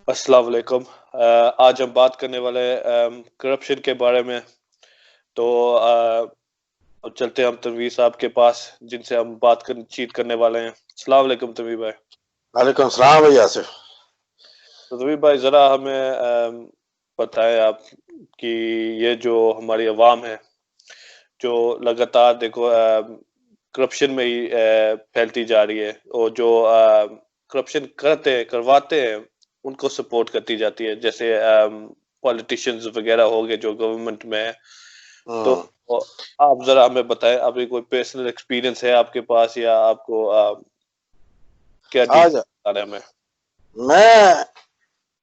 अस्सलाम वालेकुम। आज हम बात करने वाले करप्शन के बारे में। तो अब चलते हैं हम तनवीर साहब के पास, जिनसे हम बातचीत करने वाले हैं। अस्सलाम वालेकुम तनवीर भाई। वालेकुम सलाम भैया आसिफ। तो तनवीर भाई, ज़रा हमें बताएं आप कि ये जो हमारी आवाम है, जो लगातार देखो करप्शन में ही फैलती जा रही है, और जो करप्शन करवाते हैं उनको सपोर्ट करती जाती है, जैसे पॉलिटिशियंस वगैरह हो गए जो गवर्नमेंट में है। तो हम्म। आप जरा हमें बताएं, अभी कोई पर्सनल एक्सपीरियंस है आपके पास, या आपको क्या आज डिटेल है हमें। मैं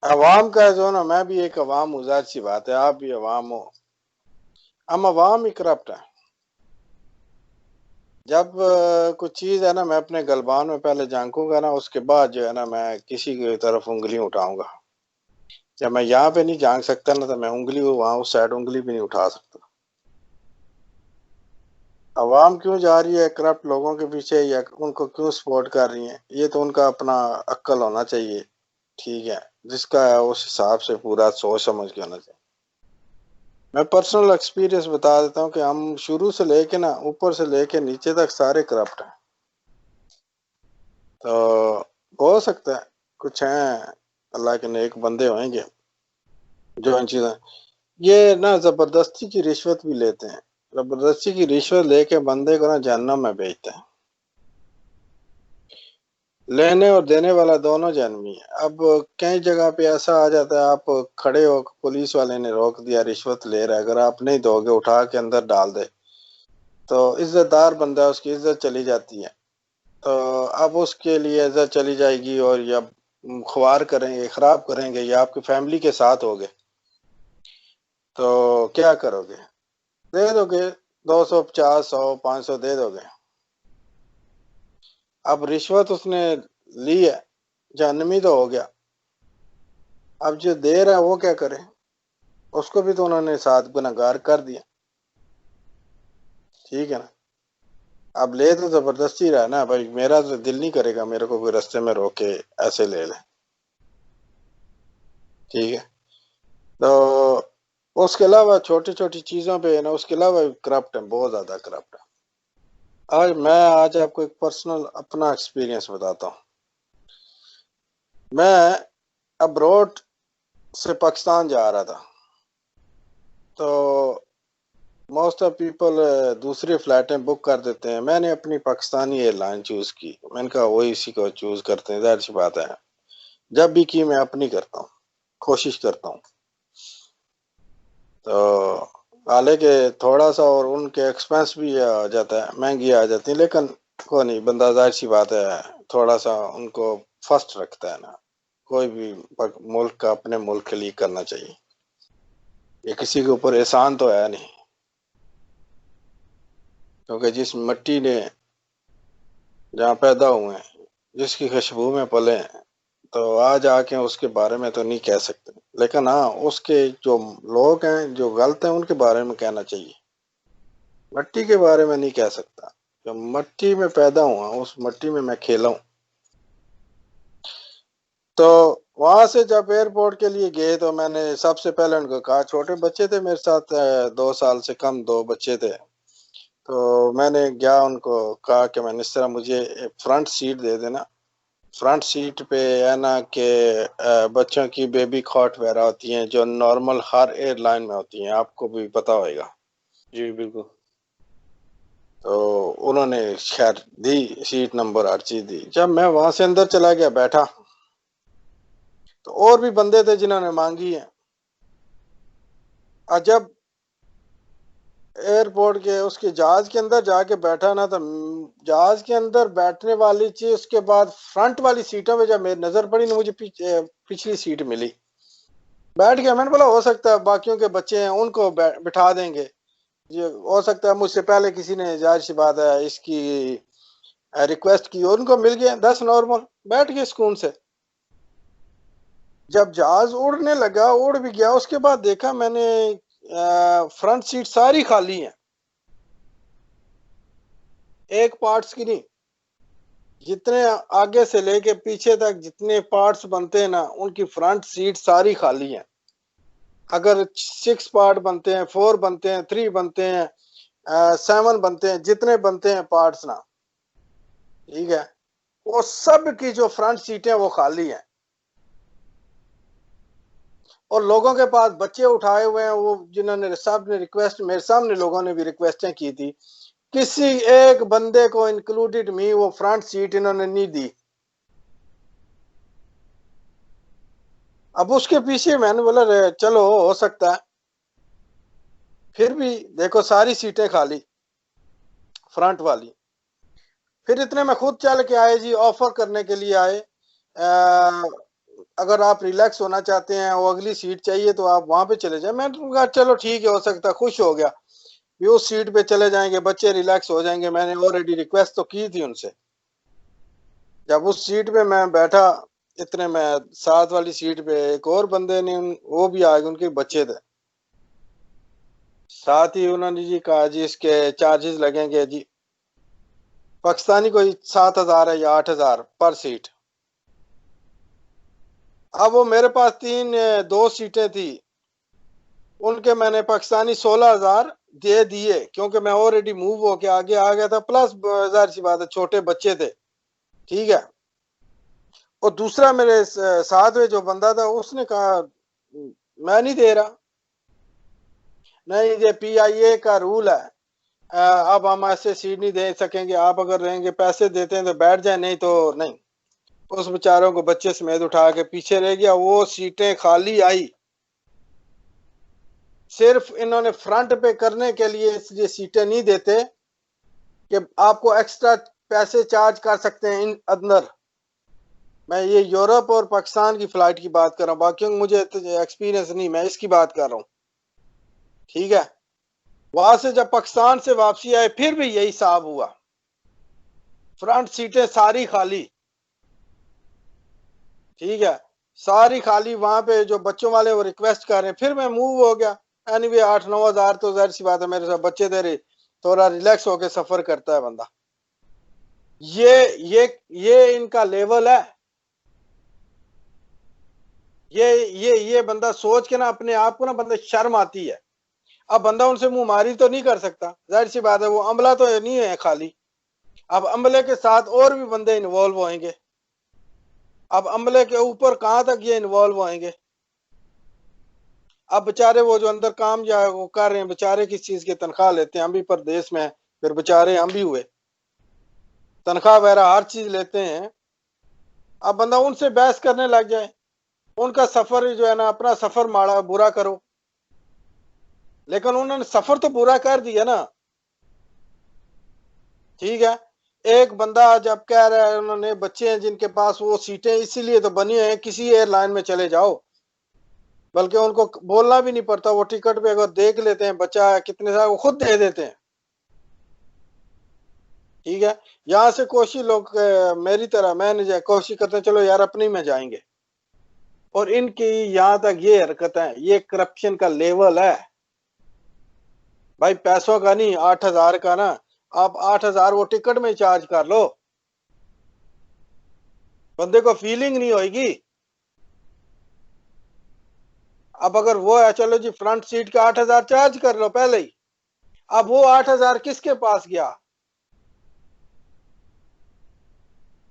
अवाम का जो ना, मैं भी एक अवाम हूँ, जाहिर सी बात है आप भी अवाम हो। हम अवाम ही करप्ट है। जब कुछ चीज है ना, मैं अपने गलबान में पहले झांकूंगा ना, उसके बाद जो है ना मैं किसी की तरफ उंगली उठाऊंगा। जब मैं यहाँ पे नहीं झांक सकता ना, तो मैं उंगली वहां उस साइड उंगली भी नहीं उठा सकता। अवाम क्यों जा रही है करप्ट लोगों के पीछे, या उनको क्यों सपोर्ट कर रही है, ये तो उनका अपना अक्ल होना चाहिए। ठीक है, जिसका है उस हिसाब से पूरा सोच समझ के होना चाहिए। मैं पर्सनल एक्सपीरियंस बता देता हूँ कि हम शुरू से लेके ना, ऊपर से लेके नीचे तक सारे करप्ट हैं। तो हो सकता है कुछ हैं अल्लाह के नेक बंदे होंगे जो इन चीज़ें, ये ना जबरदस्ती की रिश्वत भी लेते हैं। जबरदस्ती की रिश्वत लेके बंदे को ना जहन्नम में भेजते हैं। लेने और देने वाला दोनों जन्मी है। अब कई जगह पे ऐसा आ जाता है, आप खड़े हो, पुलिस वाले ने रोक दिया, रिश्वत ले रहा है, अगर आप नहीं दोगे उठा के अंदर डाल दे, तो इज्जतदार बंदा है, उसकी इज्जत चली जाती है। तो अब उसके लिए इज्जत चली जाएगी, और या खुआर करेंगे, खराब करेंगे, या आपकी फैमिली के साथ होगे, तो क्या करोगे? दे दोगे, 250 100 500 दे दोगे। अब रिश्वत उसने ली है, जहन्नमी तो हो गया। अब जो दे रहा है वो क्या करे? उसको भी तो उन्होंने साथ गुनहगार कर दिया। ठीक है ना? अब ले तो जबरदस्ती रहा ना भाई, मेरा तो दिल नहीं करेगा मेरे को कोई रास्ते में रोके ऐसे ले ले। ठीक है। तो उसके अलावा छोटी छोटी चीजों पे है ना, उसके अलावा करप्ट है, बहुत ज्यादा करप्ट है। आज आपको एक पर्सनल अपना एक्सपीरियंस बताता हूँ। मैं अब्रोड से पाकिस्तान जा रहा था। तो मोस्ट ऑफ पीपल दूसरी फ्लाइटें बुक कर देते हैं, मैंने अपनी पाकिस्तानी एयरलाइन चूज की। मैंने कहा वही इसी को चूज करते हैं, जाहिर सी बात है। जब भी की मैं अपनी करता हूँ, कोशिश करता हूँ। तो हालांकि थोड़ा सा और उनके एक्सपेंस भी आ जाता है, महंगी आ जाती है, लेकिन को नहीं, बंदा जाहिर सी बात है थोड़ा सा उनको फर्स्ट रखता है ना। कोई भी मुल्क का अपने मुल्क के लिए करना चाहिए। ये किसी के ऊपर एहसान तो है नहीं, क्योंकि जिस मिट्टी ने जहाँ पैदा हुए हैं, जिसकी खुशबू में पले हैं, तो आज आके उसके बारे में तो नहीं कह सकते। लेकिन हाँ, उसके जो लोग हैं जो गलत हैं उनके बारे में कहना चाहिए। मिट्टी के बारे में नहीं कह सकता। जो मिट्टी में पैदा हुआ, उस मिट्टी में मैं खेला हूँ। तो वहां से जब एयरपोर्ट के लिए गए, तो मैंने सबसे पहले उनको कहा, छोटे बच्चे थे मेरे साथ, 2 साल से कम 2 बच्चे थे। तो मैंने गया, उनको कहा कि मैंने इस तरह मुझे फ्रंट सीट दे देना। फ्रंट सीट पे है ना कि बच्चों की बेबी कॉट वगैरह होती हैं, जो नॉर्मल हर एयरलाइन में होती हैं, आपको भी पता होएगा। जी बिल्कुल। तो उन्होंने खैर दी, सीट नंबर हर चीज दी। जब मैं वहां से अंदर चला गया, बैठा, तो और भी बंदे थे जिन्होंने मांगी है। और जब एयरपोर्ट के उसके जहाज के अंदर जाके बैठा ना, तो जहाज के अंदर बैठने वाली चीज, उसके बाद फ्रंट वाली सीटों पे जब मेरी नजर पड़ी ना, मुझे पिछली सीट मिली। बैठ गया। मैंने बोला हो सकता है बाकियों के बच्चे हैं उनको बिठा देंगे, ये हो सकता है मुझसे पहले किसी ने, जाहिर सी बात है, इसकी रिक्वेस्ट की, और उनको मिल गया। 10 नॉर्मल बैठ गए सुकून से। जब जहाज उड़ने लगा, उड़ भी गया, उसके बाद देखा मैंने फ्रंट सीट सारी खाली है, एक पार्ट्स की नहीं। जितने आगे से लेके पीछे तक जितने पार्ट्स बनते हैं ना, उनकी फ्रंट सीट सारी खाली है। अगर 6 पार्ट बनते हैं, 4 बनते हैं, 3 बनते हैं, 7 बनते हैं, जितने बनते हैं पार्ट्स ना, ठीक है, वो सब की जो फ्रंट सीटें वो खाली हैं। और लोगों के पास बच्चे उठाए हुए हैं, वो जिन्होंने सब ने रिक्वेस्ट, मेरे सामने लोगों ने भी रिक्वेस्टें की थी, किसी एक बंदे को इंक्लूडेड मी वो फ्रंट सीट इन्होंने नहीं दी। अब उसके पीछे मैंने बोला चलो हो सकता है, फिर भी देखो सारी सीटें खाली फ्रंट वाली। फिर इतने में खुद चल के आए जी, ऑफर करने के लिए आए, अगर आप रिलैक्स होना चाहते हैं, वो अगली सीट चाहिए तो आप वहां पे चले जाए। मैंने कहा चलो ठीक है, हो सकता है, खुश हो गया भी उस सीट पे चले जाएंगे, बच्चे रिलैक्स हो जाएंगे। मैंने ऑलरेडी रिक्वेस्ट तो की थी उनसे। जब उस सीट पे मैं बैठा, इतने में साथ वाली सीट पे एक और बंदे ने वो भी आ गए, उनके बच्चे थे साथ ही। उन्होंने जी कहा जी इसके चार्जेस लगेंगे जी पाकिस्तानी कोई 7,000 है या 8,000 पर सीट। अब वो मेरे पास दो सीटें थी, उनके मैंने पाकिस्तानी 16,000 दे दिए, क्योंकि मैं ऑलरेडी मूव होके आगे आ गया था, प्लस जाहिर सी बात है छोटे बच्चे थे, ठीक है। और दूसरा मेरे साथ में जो बंदा था उसने कहा मैं नहीं दे रहा, नहीं ये PIA का रूल है, अब हम ऐसे सीट नहीं दे सकेंगे, आप अगर रहेंगे पैसे देते हैं तो बैठ जाए, नहीं तो नहीं। उस बेचारों को बच्चे समेत उठा के पीछे रह गया, वो सीटें खाली आई। सिर्फ इन्होंने फ्रंट पे करने के लिए इसलिए सीटें नहीं देते कि आपको एक्स्ट्रा पैसे चार्ज कर सकते हैं इन अंदर। मैं ये यूरोप और पाकिस्तान की फ्लाइट की बात कर रहा हूँ, बाकी मुझे एक्सपीरियंस नहीं, मैं इसकी बात कर रहा हूँ, ठीक है। वहां से जब पाकिस्तान से वापसी आए फिर भी यही हिसाब हुआ, फ्रंट सीटें सारी खाली, ठीक है, सारी खाली। वहां पे जो बच्चों वाले वो रिक्वेस्ट कर रहे हैं, फिर मैं मूव हो गया। एनीवे 8-9 हज़ार तो जाहिर सी बात है, मेरे साथ बच्चे दे रहे, थोड़ा रिलैक्स होके सफर करता है बंदा। ये इनका लेवल है। ये बंदा सोच के ना अपने आप को ना बंदा शर्म आती है। अब बंदा उनसे मुंह मारी तो नहीं कर सकता, जाहिर सी बात है, वो अमला तो नहीं है खाली। अब अमले के साथ और भी बंदे इन्वॉल्व होंगे, अब अमले के ऊपर कहां तक ये इन्वॉल्व होंगे। अब बेचारे वो जो अंदर काम जा वो कर रहे हैं, बेचारे किस चीज की तनख्वाह लेते हैं, हम भी परदेश में, फिर बेचारे हम भी हुए, तनख्वाह वगैरह हर चीज लेते हैं। अब बंदा उनसे बहस करने लग जाए, उनका सफर जो है ना, अपना सफर माड़ा बुरा करो, लेकिन उन्होंने सफर तो बुरा कर दिया ना, ठीक है। एक बंदा जब कह रहा है उन्होंने बच्चे हैं जिनके पास वो सीटें इसीलिए तो बनी है किसी एयरलाइन में चले जाओ, बल्कि उनको बोलना भी नहीं पड़ता, वो टिकट पे अगर देख लेते हैं बच्चा कितने साल वो खुद दे देते हैं, ठीक है। यहाँ से कोशिश लोग मेरी तरह मैंने कोशिश करते हैं चलो यार अपनी में जाएंगे, और इनकी यहाँ तक ये हरकत है, ये करप्शन का लेवल है भाई, पैसों का नहीं, 8,000 का ना, आप 8,000 वो टिकट में चार्ज कर लो, बंदे को फीलिंग नहीं होगी। अब अगर वो है चलो जी फ्रंट सीट का 8,000 चार्ज कर लो पहले ही, अब वो 8,000 किसके पास गया।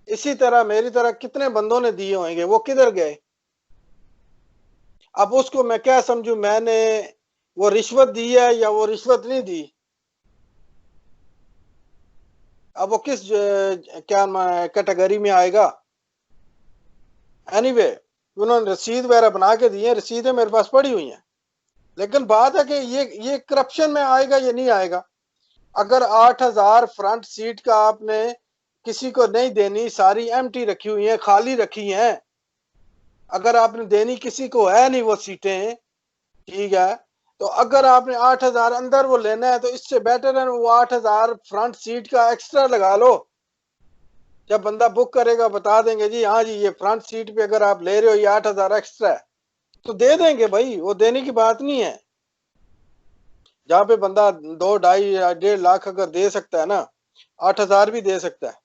इसी तरह मेरी तरह कितने बंदों ने दिए होंगे, वो किधर गए। अब उसको मैं क्या समझू, मैंने वो रिश्वत दी है या वो रिश्वत नहीं दी। अब वो किस क्या कैटेगरी में आएगा। एनीवे उन्होंने रसीद वगैरह बना के दी है, रसीदें मेरे पास पड़ी हुई हैं, लेकिन बात है कि ये करप्शन में आएगा या नहीं आएगा। अगर 8,000 फ्रंट सीट का आपने किसी को नहीं देनी, सारी एम्प्टी रखी हुई है, खाली रखी हैं, अगर आपने देनी किसी को है नहीं वो सीटें, ठीक है, तो अगर आपने 8,000 अंदर वो लेना है तो इससे बेटर है वो 8,000 फ्रंट सीट का एक्स्ट्रा लगा लो। जब बंदा बुक करेगा बता देंगे जी हाँ जी ये फ्रंट सीट पे अगर आप ले रहे हो ये 8,000 एक्स्ट्रा है, तो दे देंगे भाई, वो देने की बात नहीं है। जहाँ पे बंदा 2, 2.5 या 1.5 लाख अगर दे सकता है ना, 8,000 भी दे सकता है।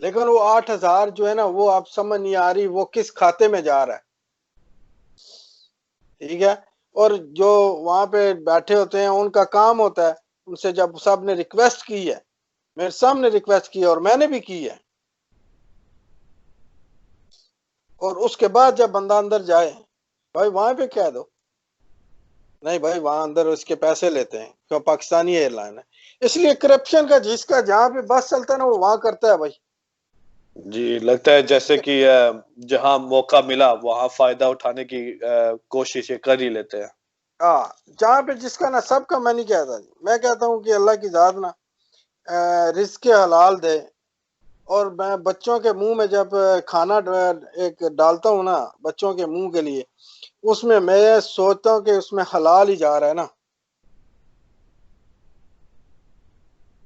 लेकिन वो 8,000 जो है ना, वो आप समझ नहीं आ रही वो किस खाते में जा रहा है। ठीक है। और जो वहां पे बैठे होते हैं उनका काम होता है, उनसे जब साहब ने रिक्वेस्ट की है, मेरे सामने रिक्वेस्ट की है और मैंने भी की है, और उसके बाद जब बंदा अंदर जाए, भाई वहां पे कह दो नहीं भाई वहां अंदर उसके पैसे लेते हैं, क्यों, पाकिस्तानी एयरलाइन है। इसलिए करप्शन का जिसका जहां पे बस चलता है ना, वो वहां करता है भाई। जी, लगता है जैसे कि जहां मौका मिला वहां फायदा उठाने की कोशिशें कर ही लेते हैं। हाँ, जहां पे जिसका ना, सबका मैं नहीं कहता जी, मैं कहता हूँ कि अल्लाह की जात ना रिस्क हलाल दे। और मैं बच्चों के मुंह में जब खाना एक डालता हूँ ना बच्चों के मुंह के लिए, उसमें मैं सोचता हूँ कि उसमें हलाल ही जा रहा है ना।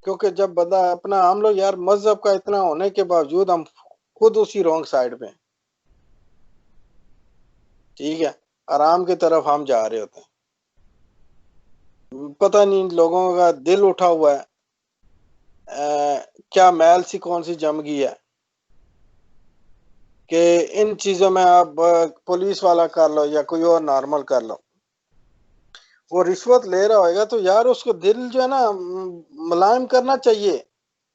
क्योंकि जब बंदा अपना, हम लोग यार मजहब का इतना होने के बावजूद हम खुद उसी रॉन्ग साइड पे हैं। ठीक है। आराम की तरफ हम जा रहे होते हैं, पता नहीं लोगों का दिल उठा हुआ है, क्या मैल सी कौन सी जम गई है कि इन चीजों में आप पुलिस वाला कर लो या कोई और नॉर्मल कर लो, वो रिश्वत ले रहा होगा तो यार उसको दिल जो है ना मुलायम करना चाहिए।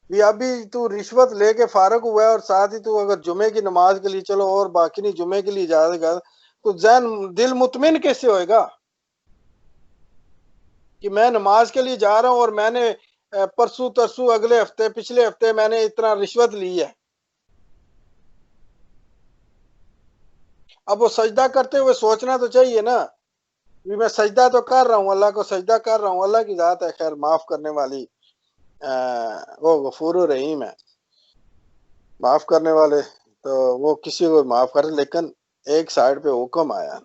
भी अभी तू रिश्वत लेके फारग हुआ है और साथ ही तू अगर जुमे की नमाज के लिए चलो और बाकी नहीं जुमे के लिए जाएगा, तो जहन दिल मुतमिन कैसे होएगा कि मैं नमाज के लिए जा रहा हूँ और मैंने परसों तरसों अगले हफ्ते पिछले हफ्ते मैंने इतना रिश्वत ली है। अब वो सजदा करते हुए सोचना तो चाहिए ना, भी मैं सजदा तो कर रहा हूँ, अल्लाह को सजदा कर रहा हूँ, अल्लाह की जात है खैर माफ करने वाली, वो गफूर रहीम है, माफ करने वाले, तो वो किसी को माफ करे। लेकिन एक साइड पे हुक्म आया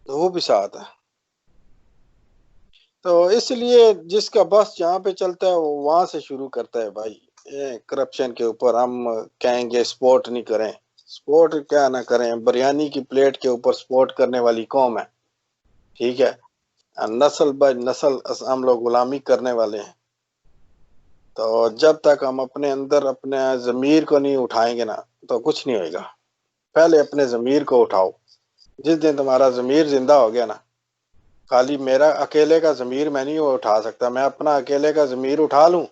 तो वो भी साथ है। तो इसलिए जिसका बस जहाँ पे चलता है वो वहां से शुरू करता है भाई। करप्शन के ऊपर हम कहेंगे स्पोर्ट नहीं करें, स्पोर्ट क्या ना करें, बिरयानी की प्लेट के ऊपर स्पोर्ट करने वाली कौम है। ठीक है। नस्ल ब नस्ल हम लोग गुलामी करने वाले हैं। तो जब तक हम अपने अंदर अपने जमीर को नहीं उठाएंगे ना, तो कुछ नहीं होएगा। पहले अपने जमीर को उठाओ। जिस दिन तुम्हारा जमीर जिंदा हो गया ना, खाली मेरा अकेले का जमीर मैं नहीं उठा सकता, मैं अपना अकेले का जमीर उठा लूं,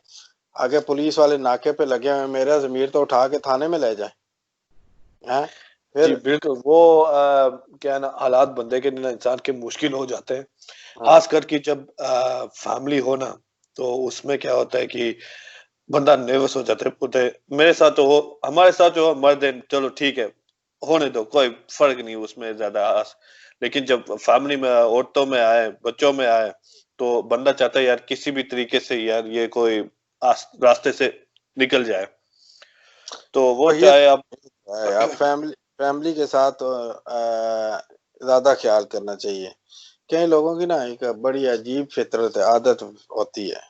आगे पुलिस वाले नाके पे लगे हुए मेरा जमीर तो उठा के थाने में ले जाए हैं जी फिर। बिल्कुल, वो क्या है ना, हालात बंदे के ना इंसान के मुश्किल हो जाते हैं। हाँ। खास कर कि जब फैमिली हो ना, तो उसमें क्या होता है कि बंदा नर्वस हो जाता है। मेरे साथ तो हो, हमारे साथ जो हो मर्द है, चलो ठीक है, होने दो, कोई फर्क नहीं उसमें ज्यादा खास। लेकिन जब फैमिली में औरतों में आए, बच्चों में आए, तो बंदा चाहता है यार किसी भी तरीके से यार ये कोई रास्ते से निकल जाए। तो वो और ये चाहे आप है, आप फैमिली फैमिली के साथ ज्यादा ख्याल करना चाहिए। कई लोगों की ना एक बड़ी अजीब फितरत है, आदत होती है,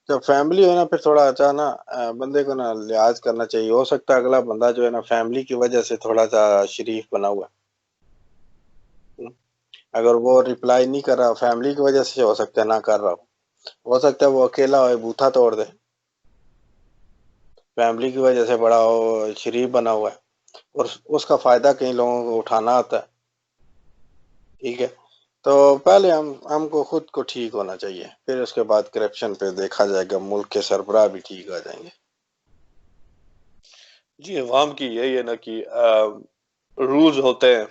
जब फैमिली हो ना फिर थोड़ा अचानक बंदे को ना लिहाज करना चाहिए। हो सकता है अगला बंदा जो है ना फैमिली की वजह से थोड़ा सा शरीफ बना हुआ है। अगर वो रिप्लाई नहीं कर रहा फैमिली की वजह से, हो सकता है ना कर रहा हो सकता है वो अकेला हो बूथा तोड़ दे, फैमिली की वजह से बड़ा हो शरीफ बना हुआ है, और उसका फायदा कई लोगों को उठाना आता है। ठीक है। तो पहले हमको खुद को ठीक होना चाहिए, फिर उसके बाद करप्शन पे देखा जाएगा, मुल्क के सरबराह भी ठीक आ जाएंगे। जी, अवाम की यही है ना कि रूल्स होते हैं,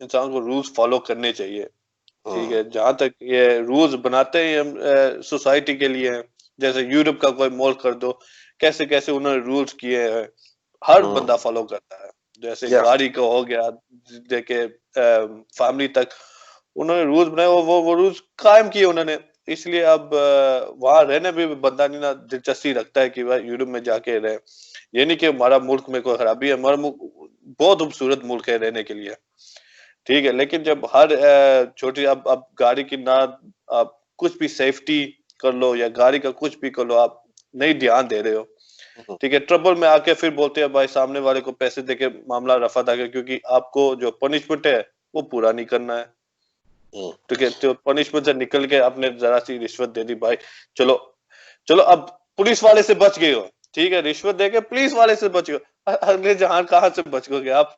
इंसान को रूल्स फॉलो करने चाहिए। ठीक हम्म। है, जहां तक ये रूल्स बनाते हैं हम सोसाइटी के लिए हैं। जैसे यूरोप का कोई मुल्क कर दो, कैसे कैसे उन्होंने रूल्स किए हैं, हर हम्म। बंदा फॉलो करता है। जैसे या गाड़ी का हो गया, देखे फैमिली तक उन्होंने रूल्स बनाए, वो रूल्स कायम किए उन्होंने। इसलिए अब वहां रहने में भी बंदा नहीं ना दिलचस्पी रखता है कि वह यूरोप में जाके रहे। ये नहीं कि हमारा मुल्क में कोई खराबी है, हमारा मुल्क बहुत खूबसूरत मुल्क है रहने के लिए। ठीक है, लेकिन जब हर छोटी अब गाड़ी की ना, आप कुछ भी सेफ्टी कर लो या गाड़ी का कुछ भी कर लो, आप नहीं ध्यान दे रहे हो। हम्म। ठीक है, ट्रबल में आके फिर बोलते हैं भाई सामने वाले को पैसे देके मामला रफा दफा, क्योंकि आपको जो पनिशमेंट है वो पूरा नहीं करना है। हम्म। ठीक है, तो पनिशमेंट से निकल के आपने जरा सी रिश्वत दे दी भाई, चलो चलो अब पुलिस वाले से बच गए हो, ठीक है, रिश्वत देके पुलिस वाले से बच गए, अगले जहान कहाँ से बच गए आप?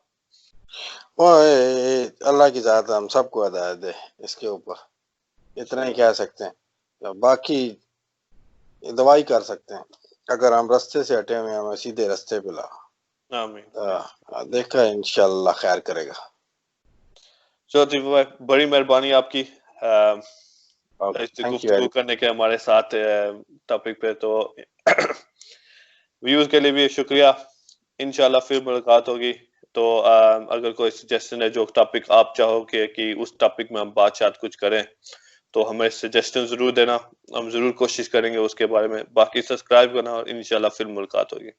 अल्लाह की ज़ात हम सबको हिदायत दे इसके ऊपर, इतना ही कह सकते हैं। बाकी दवाई कर सकते हैं, अगर हम रास्ते से हटे हुए हमें सीधे रास्ते पे ला। आमीन। देखा इंशाल्लाह खैर करेगा। चलो भाई, बड़ी मेहरबानी आपकी थैंक गुफ्तगू यू। करने के हमारे साथ टॉपिक पे। तो व्यूज के लिए भी शुक्रिया, इंशाल्लाह फिर मुलाकात होगी। तो अगर कोई सजेशन है जो टॉपिक आप चाहोगे कि उस टॉपिक में हम बात कुछ करें, तो हमें सजेशन जरूर देना, हम जरूर कोशिश करेंगे उसके बारे में। बाकी सब्सक्राइब करना और इंशाल्लाह फिर मुलाकात होगी।